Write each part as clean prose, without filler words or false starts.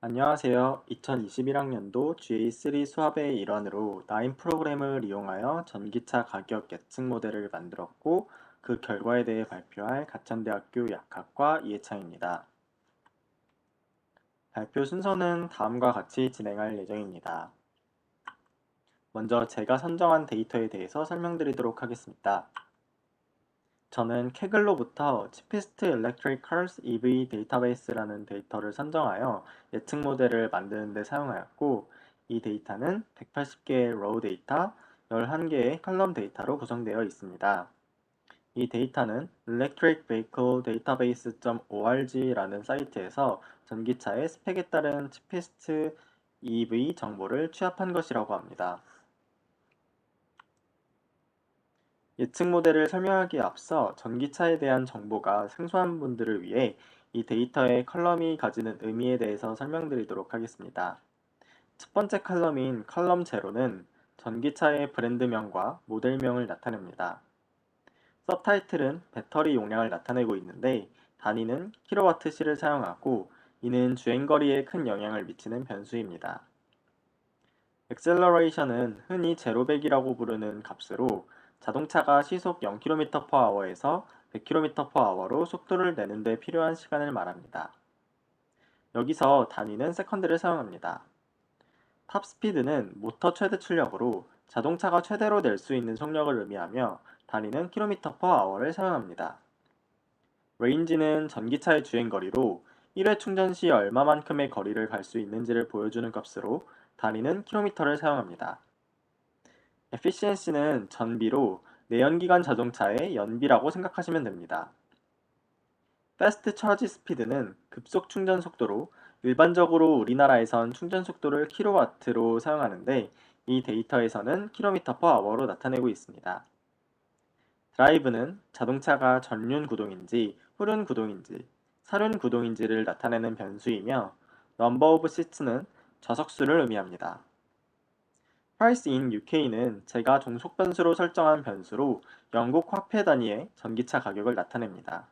안녕하세요. 2021학년도 GA3 수업의 일환으로 나인 프로그램을 이용하여 전기차 가격 예측 모델을 만들었고 그 결과에 대해 발표할 가천대학교 약학과 이해창입니다. 발표 순서는 다음과 같이 진행할 예정입니다. 먼저 제가 선정한 데이터에 대해서 설명드리도록 하겠습니다. 저는 카글로부터 Cheapest Electric Cars EV 데이터베이스라는 데이터를 선정하여 예측 모델을 만드는 데 사용하였고, 이 데이터는 180개의 로우 데이터, 11개의 컬럼 데이터로 구성되어 있습니다. 이 데이터는 Electric Vehicle Database.org라는 사이트에서 전기차의 스펙에 따른 Cheapest EV 정보를 취합한 것이라고 합니다. 예측 모델을 설명하기에 앞서 전기차에 대한 정보가 생소한 분들을 위해 이 데이터의 컬럼이 가지는 의미에 대해서 설명드리도록 하겠습니다. 첫 번째 컬럼인 컬럼 제로는 전기차의 브랜드명과 모델명을 나타냅니다. 서브타이틀은 배터리 용량을 나타내고 있는데 단위는 킬로와트시를 사용하고 이는 주행거리에 큰 영향을 미치는 변수입니다. 액셀러레이션은 흔히 제로백이라고 부르는 값으로 자동차가 시속 0km/h에서 100km/h로 속도를 내는 데 필요한 시간을 말합니다. 여기서 단위는 세컨드를 사용합니다. 탑스피드는 모터 최대 출력으로 자동차가 최대로 낼 수 있는 속력을 의미하며 단위는 km/h를 사용합니다. 레인지는 전기차의 주행거리로 1회 충전 시 얼마만큼의 거리를 갈 수 있는지를 보여주는 값으로 단위는 km를 사용합니다. efficiency는 전비로 내연기관 자동차의 연비라고 생각하시면 됩니다. fast charge speed는 급속 충전 속도로 일반적으로 우리나라에선 충전 속도를 킬로와트로 사용하는데 이 데이터에서는 km/h로 나타내고 있습니다. 드라이브는 자동차가 전륜 구동인지 후륜 구동인지 사륜 구동인지를 나타내는 변수이며 number of seats는 좌석수를 의미합니다. price in UK는 제가 종속 변수로 설정한 변수로 영국 화폐 단위의 전기차 가격을 나타냅니다.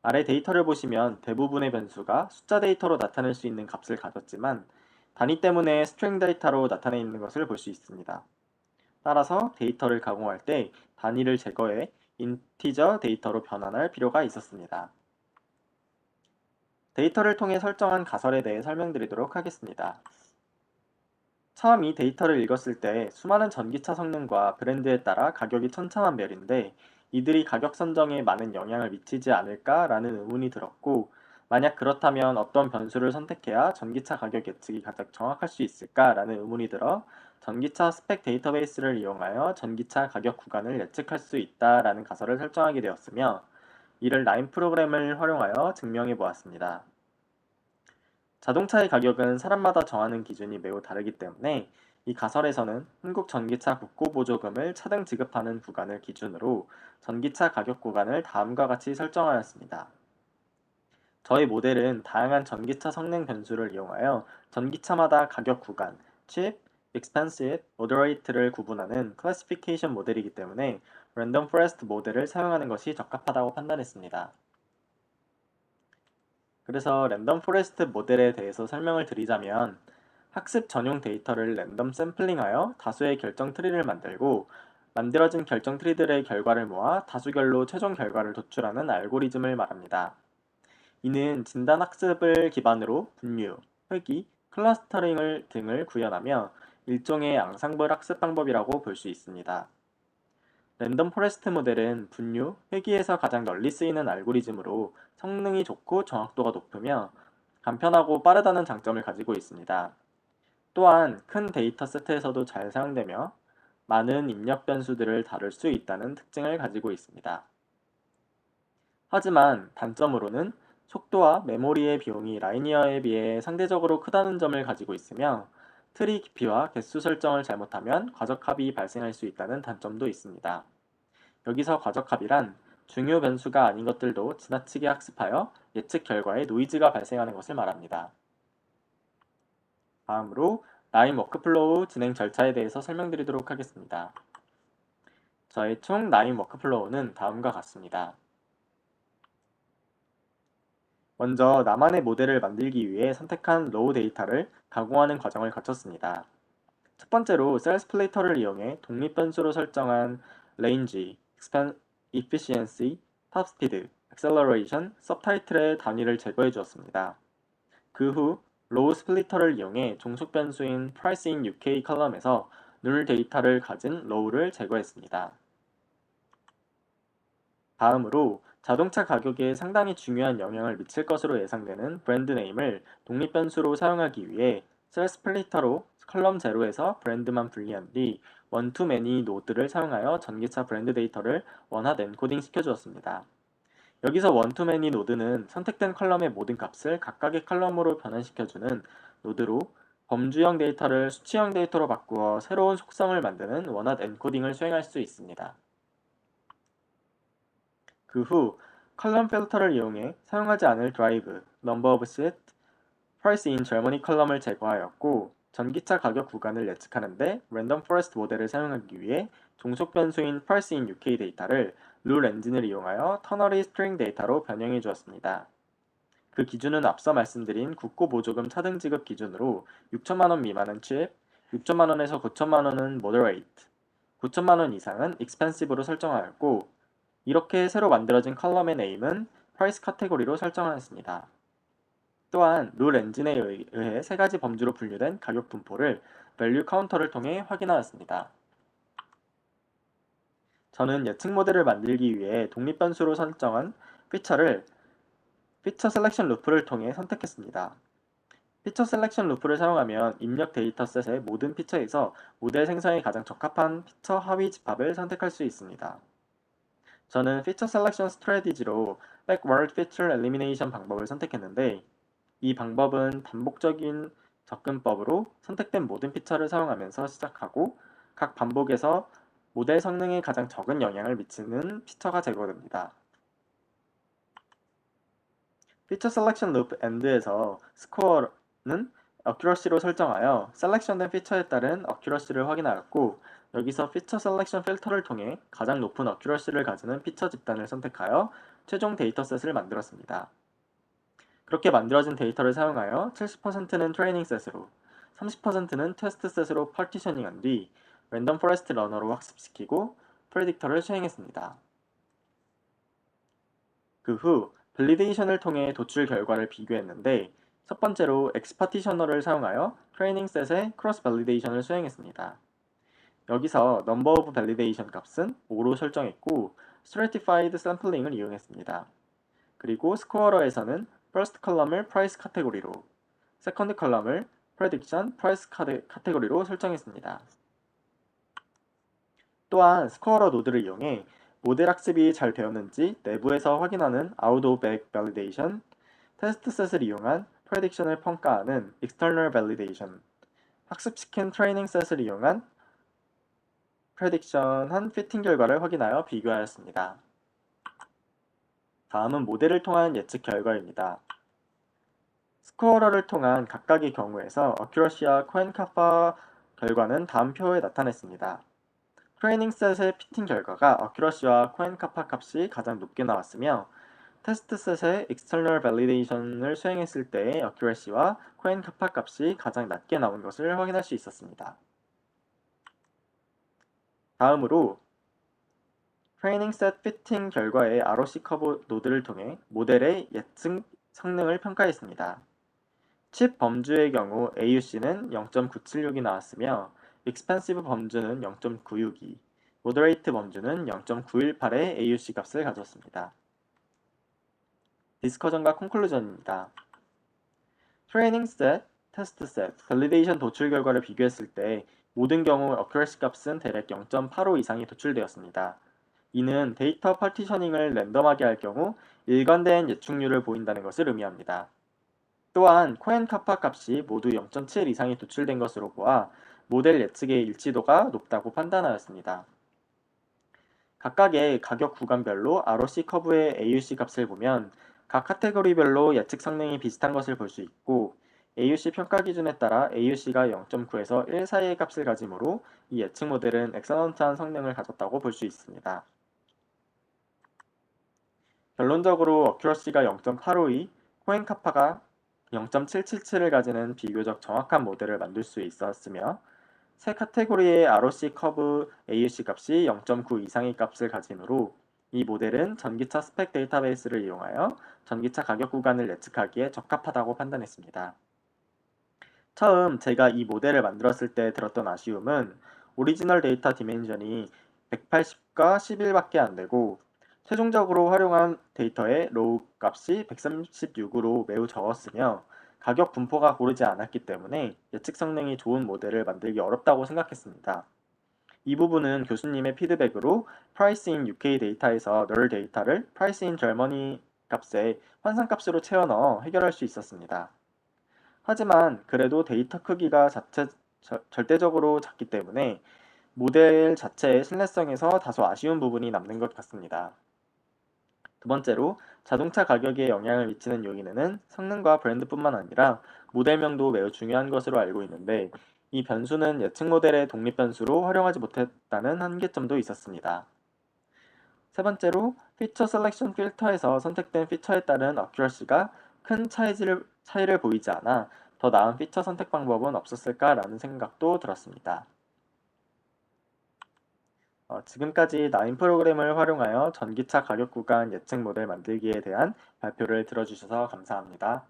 아래 데이터를 보시면 대부분의 변수가 숫자 데이터로 나타낼 수 있는 값을 가졌지만 단위 때문에 스트링 데이터로 나타내 있는 것을 볼 수 있습니다. 따라서 데이터를 가공할 때 단위를 제거해 인티저 데이터로 변환할 필요가 있었습니다. 데이터를 통해 설정한 가설에 대해 설명드리도록 하겠습니다. 처음 이 데이터를 읽었을 때 수많은 전기차 성능과 브랜드에 따라 가격이 천차만별인데 이들이 가격 선정에 많은 영향을 미치지 않을까라는 의문이 들었고, 만약 그렇다면 어떤 변수를 선택해야 전기차 가격 예측이 가장 정확할 수 있을까라는 의문이 들어 전기차 스펙 데이터베이스를 이용하여 전기차 가격 구간을 예측할 수 있다라는 가설을 설정하게 되었으며, 이를 라인 프로그램을 활용하여 증명해 보았습니다. 자동차의 가격은 사람마다 정하는 기준이 매우 다르기 때문에 이 가설에서는 한국전기차 국고보조금을 차등 지급하는 구간을 기준으로 전기차 가격 구간을 다음과 같이 설정하였습니다. 저희 모델은 다양한 전기차 성능 변수를 이용하여 전기차마다 가격 구간, cheap, expensive, moderate를 구분하는 클래시피케이션 모델이기 때문에 랜덤 포레스트 모델을 사용하는 것이 적합하다고 판단했습니다. 그래서 랜덤 포레스트 모델에 대해서 설명을 드리자면, 학습 전용 데이터를 랜덤 샘플링하여 다수의 결정 트리를 만들고 만들어진 결정 트리들의 결과를 모아 다수결로 최종 결과를 도출하는 알고리즘을 말합니다. 이는 진단 학습을 기반으로 분류, 회귀, 클러스터링 등을 구현하며 일종의 앙상블 학습 방법이라고 볼 수 있습니다. 랜덤 포레스트 모델은 분류, 회귀에서 가장 널리 쓰이는 알고리즘으로 성능이 좋고 정확도가 높으며 간편하고 빠르다는 장점을 가지고 있습니다. 또한 큰 데이터 세트에서도 잘 사용되며 많은 입력 변수들을 다룰 수 있다는 특징을 가지고 있습니다. 하지만 단점으로는 속도와 메모리의 비용이 라이니어에 비해 상대적으로 크다는 점을 가지고 있으며 트리 깊이와 개수 설정을 잘못하면 과적합이 발생할 수 있다는 단점도 있습니다. 여기서 과적합이란 중요 변수가 아닌 것들도 지나치게 학습하여 예측 결과에 노이즈가 발생하는 것을 말합니다. 다음으로 라인 워크플로우 진행 절차에 대해서 설명드리도록 하겠습니다. 저의 총 라인 워크플로우는 다음과 같습니다. 먼저 나만의 모델을 만들기 위해 선택한 로우 데이터를 가공하는 과정을 거쳤습니다. 첫 번째로 셀 스플리터를 이용해 독립 변수로 설정한 range, efficiency, top speed, acceleration, subtitle의 단위를 제거해 주었습니다. 그 후 로우 스플리터를 이용해 종속 변수인 price in UK 컬럼에서 누լ 데이터를 가진 로우를 제거했습니다. 다음으로 자동차 가격에 상당히 중요한 영향을 미칠 것으로 예상되는 브랜드 네임을 독립 변수로 사용하기 위해 셀 스플리터로 컬럼 제로에서 브랜드만 분리한 뒤 원투매니 노드를 사용하여 전기차 브랜드 데이터를 원핫 엔코딩 시켜주었습니다. 여기서 원투매니 노드는 선택된 컬럼의 모든 값을 각각의 컬럼으로 변환시켜주는 노드로 범주형 데이터를 수치형 데이터로 바꾸어 새로운 속성을 만드는 원핫 엔코딩을 수행할 수 있습니다. 그 후 컬럼 필터를 이용해 사용하지 않을 드라이브, 넘버 오브 시트, 프라이스 인 젊머니 컬럼을 제거하였고 전기차 가격 구간을 예측하는데 랜덤 포레스트 모델을 사용하기 위해 종속 변수인 프라이스 인 UK 데이터를 룰 엔진을 이용하여 터너리 스트링 데이터로 변형해 주었습니다. 그 기준은 앞서 말씀드린 국고 보조금 차등 지급 기준으로 6천만 원 미만은 칩, 6천만 원에서 9천만 원은 moderate, 9천만 원 이상은 expensive로 설정하였고 이렇게 새로 만들어진 컬럼의 네임은 price 카테고리로 설정하였습니다. 또한 룰 엔진에 의해 세 가지 범주로 분류된 가격 분포를 value 카운터를 통해 확인하였습니다. 저는 예측 모델을 만들기 위해 독립 변수로 설정한 피처를 피처 셀렉션 루프를 통해 선택했습니다. 피처 셀렉션 루프를 사용하면 입력 데이터셋의 모든 피처에서 모델 생성에 가장 적합한 피처 하위 집합을 선택할 수 있습니다. 저는 피처 셀렉션 스트래티지로 backward feature elimination 방법을 선택했는데 이 방법은 반복적인 접근법으로 선택된 모든 피처를 사용하면서 시작하고 각 반복에서 모델 성능에 가장 적은 영향을 미치는 피처가 제거됩니다. 피처 셀렉션 루프 엔드에서 스코어는 어큐러시로 설정하여 셀렉션된 피처에 따른 어큐러시를 확인하였고 여기서 피처 셀렉션 필터를 통해 가장 높은 어큐러시를 가지는 피처 집단을 선택하여 최종 데이터셋을 만들었습니다. 그렇게 만들어진 데이터를 사용하여 70%는 트레이닝 셋으로 30%는 테스트 셋으로 파티셔닝한 뒤 랜덤 포레스트 러너로 학습시키고 프레딕터를 수행했습니다. 그 후 밸리데이션을 통해 도출 결과를 비교했는데 첫 번째로 엑스파티셔너를 사용하여 트레이닝 셋의 크로스 밸리데이션을 수행했습니다. 여기서 넘버 오브 밸리데이션 값은 5로 설정했고 스트래티파이드 샘플링을 이용했습니다. 그리고 스코어러에서는 퍼스트 컬럼을 프라이스 카테고리로, 세컨드 컬럼을 프레딕션 프라이스 카테고리로 설정했습니다. 또한 스코어러 노드를 이용해 모델 학습이 잘 되었는지 내부에서 확인하는 아웃 오브 백 밸리데이션, 테스트 셋을 이용한 프레딕션을 평가하는 external validation, 학습시킨 트레이닝 셋을 이용한 프레딕션한 피팅 결과를 확인하여 비교하였습니다. 다음은 모델을 통한 예측 결과입니다. 스코어러를 통한 각각의 경우에서 어큐러시와 코엔-카파 결과는 다음 표에 나타냈습니다. 트레이닝 셋의 피팅 결과가 어큐러시와 코엔-카파 값이 가장 높게 나왔으며 테스트 셋의 external validation을 수행했을 때의 어큐러시와 코엔-카파 값이 가장 낮게 나온 것을 확인할 수 있었습니다. 다음으로 트레이닝 셋 피팅 결과의 ROC 커브 노드를 통해 모델의 예측 성능을 평가했습니다. 칩 범주의 경우 AUC는 0.976이 나왔으며 expensive 범주는 0.962, moderate 범주는 0.918의 AUC 값을 가졌습니다. 디스커전과 콘클루전입니다. 트레이닝 셋, 테스트 셋, 밸리데이션 도출 결과를 비교했을 때 모든 경우 어큐러시 값은 대략 0.85 이상이 도출되었습니다. 이는 데이터 파티셔닝을 랜덤하게 할 경우 일관된 예측률을 보인다는 것을 의미합니다. 또한 코엔-카파 값이 모두 0.7 이상이 도출된 것으로 보아 모델 예측의 일치도가 높다고 판단하였습니다. 각각의 가격 구간별로 ROC 커브의 AUC 값을 보면 각 카테고리별로 예측 성능이 비슷한 것을 볼 수 있고 AUC 평가 기준에 따라 AUC가 0.9에서 1 사이의 값을 가지므로 이 예측 모델은 엑셀런트한 성능을 가졌다고 볼 수 있습니다. 결론적으로 어큐러시가 0.852, 코엔카파가 0.777을 가지는 비교적 정확한 모델을 만들 수 있었으며 세 카테고리의 ROC 커브 AUC 값이 0.9 이상의 값을 가지므로 이 모델은 전기차 스펙 데이터베이스를 이용하여 전기차 가격 구간을 예측하기에 적합하다고 판단했습니다. 처음 제가 이 모델을 만들었을 때 들었던 아쉬움은 오리지널 데이터 디멘전이 180과 11밖에 안 되고 최종적으로 활용한 데이터의 로우 값이 136으로 매우 적었으며 가격 분포가 고르지 않았기 때문에 예측 성능이 좋은 모델을 만들기 어렵다고 생각했습니다. 이 부분은 교수님의 피드백으로 Price in UK 데이터에서 null 데이터를 Price in Germany 값에 환산값으로 채워 넣어 해결할 수 있었습니다. 하지만 그래도 데이터 크기가 절대적으로 작기 때문에 모델 자체의 신뢰성에서 다소 아쉬운 부분이 남는 것 같습니다. 두 번째로 자동차 가격에 영향을 미치는 요인에는 성능과 브랜드뿐만 아니라 모델명도 매우 중요한 것으로 알고 있는데 이 변수는 예측 모델의 독립 변수로 활용하지 못했다는 한계점도 있었습니다. 세 번째로 피처 셀렉션 필터에서 선택된 피처에 따른 어큐러시가 큰 차이를 보이지 않아 더 나은 피처 선택 방법은 없었을까라는 생각도 들었습니다. 지금까지 나인 프로그램을 활용하여 전기차 가격 구간 예측 모델 만들기에 대한 발표를 들어주셔서 감사합니다.